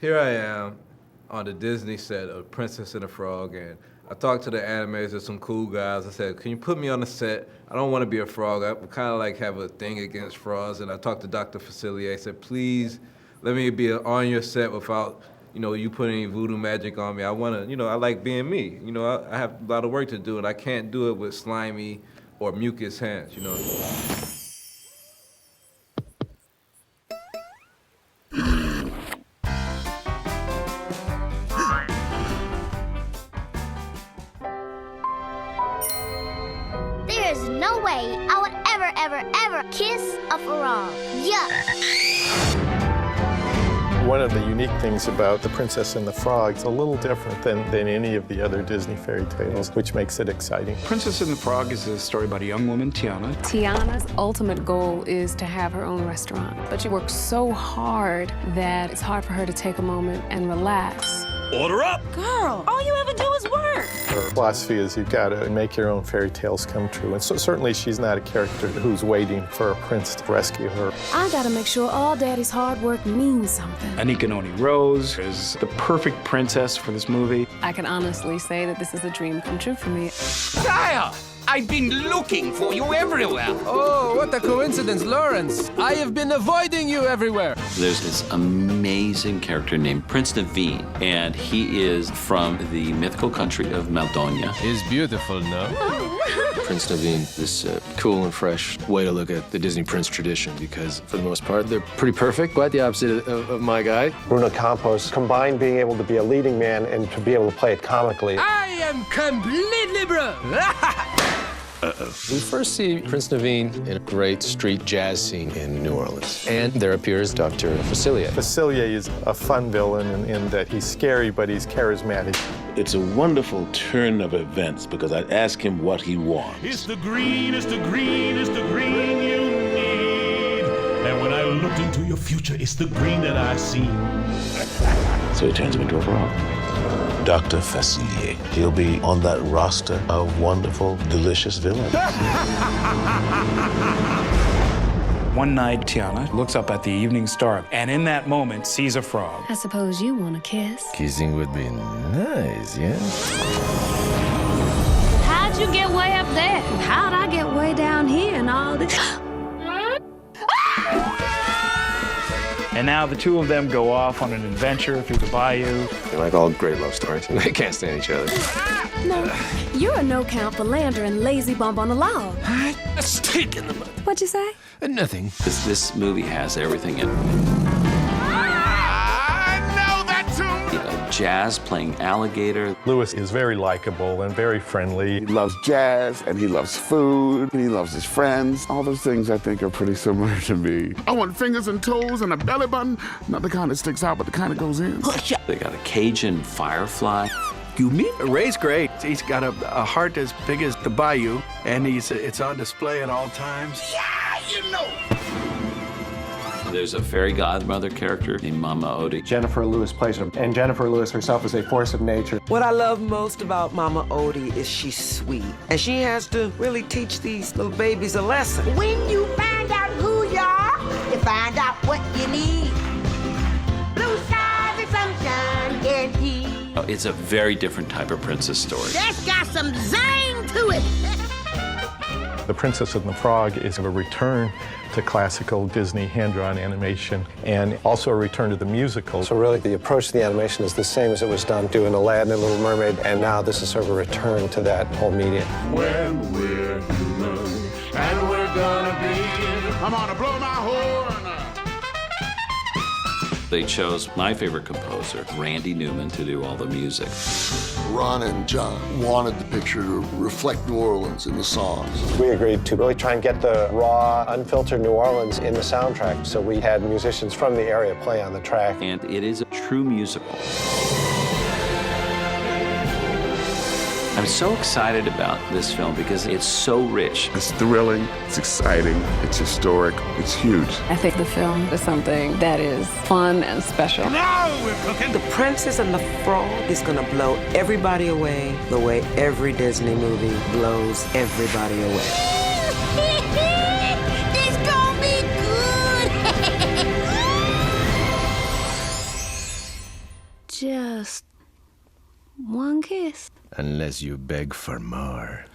Here I am on the Disney set of Princess and the Frog, and I talked to the animators, some cool guys. I said, can you put me on the set? I don't want to be a frog. I kind of like have a thing against frogs. And I talked to Dr. Facilier. I said, please let me be on your set without, you putting any voodoo magic on me. I want to, I like being me. I have a lot of work to do, and I can't do it with slimy or mucus hands, There's no way I would ever kiss a frog. Yuck. One of the unique things about The Princess and the Frog is a little different than any of the other Disney fairy tales, which makes it exciting. Princess and the Frog is a story about a young woman, Tiana. Tiana's ultimate goal is to have her own restaurant, but she works so hard that it's hard for her to take a moment and relax. Order up! Girl, all you ever do is work. Her philosophy is you've got to make your own fairy tales come true. And so certainly she's not a character who's waiting for a prince to rescue her. I gotta make sure all Daddy's hard work means something. Anikkanoni Rose is the perfect princess for this movie. I can honestly say that this is a dream come true for me. Sire! I've been looking for you everywhere. Oh, what a coincidence, Lawrence. I have been avoiding you everywhere. There's this amazing character named Prince Naveen, and he is from the mythical country of Maldonia. He's beautiful, no? Prince Naveen, this cool and fresh way to look at the Disney Prince tradition, because for the most part, they're pretty perfect, quite the opposite of my guy. Bruno Campos combined being able to be a leading man and to be able to play it comically. I am completely broke. We first see Prince Naveen in a great street jazz scene in New Orleans. And there appears Dr. Facilier. Facilier is a fun villain in that he's scary, but he's charismatic. It's a wonderful turn of events because I ask him what he wants. It's the green, it's the green, it's the green you need. And when I looked into your future, it's the green that I see. So he turns him into a frog. Dr. Facilier. He'll be on that roster of wonderful, delicious villains. One night, Tiana looks up at the evening star, and in that moment, sees a frog. I suppose you want a kiss. Kissing would be nice, yeah? How'd you get way up there? How'd I get way down here and all this? And now the two of them go off on an adventure through the bayou. Like all great love stories, they can't stand each other. No, you're a no-count philanderer and lazy bump on the log. A stick in the mud. What'd you say? Nothing. This movie has everything in it. I know that tune! Jazz playing alligator. Louis is very likable and very friendly. He loves jazz, and he loves food, and he loves his friends. All those things I think are pretty similar to me. I want fingers and toes and a belly button. Not the kind that sticks out, but the kind that goes in. They got a Cajun firefly. You mean? Ray's great. He's got a heart as big as the bayou, and it's on display at all times. Yeah, you know. There's a fairy godmother character named Mama Odie. Jennifer Lewis plays her, and Jennifer Lewis herself is a force of nature. What I love most about Mama Odie is she's sweet. And she has to really teach these little babies a lesson. When you find out who you are, you find out what you need. Blue skies and sunshine guaranteed. It's a very different type of princess story. That's got some zing to it. The Princess and the Frog is a return to classical Disney hand-drawn animation and also a return to the musical. So really the approach to the animation is the same as it was done doing Aladdin and Little Mermaid, and now this is sort of a return to that whole medium. When we're human, and we're gonna be. I'm gonna blow my horn. They chose my favorite composer, Randy Newman, to do all the music. Ron and John wanted the picture to reflect New Orleans in the songs. We agreed to really try and get the raw, unfiltered New Orleans in the soundtrack, so we had musicians from the area play on the track. And it is a true musical. I'm so excited about this film because it's so rich. It's thrilling, it's exciting, it's historic, it's huge. I think the film is something that is fun and special. Now we're cooking. The Princess and the Frog is gonna blow everybody away the way every Disney movie blows everybody away. Just one kiss. Unless you beg for more.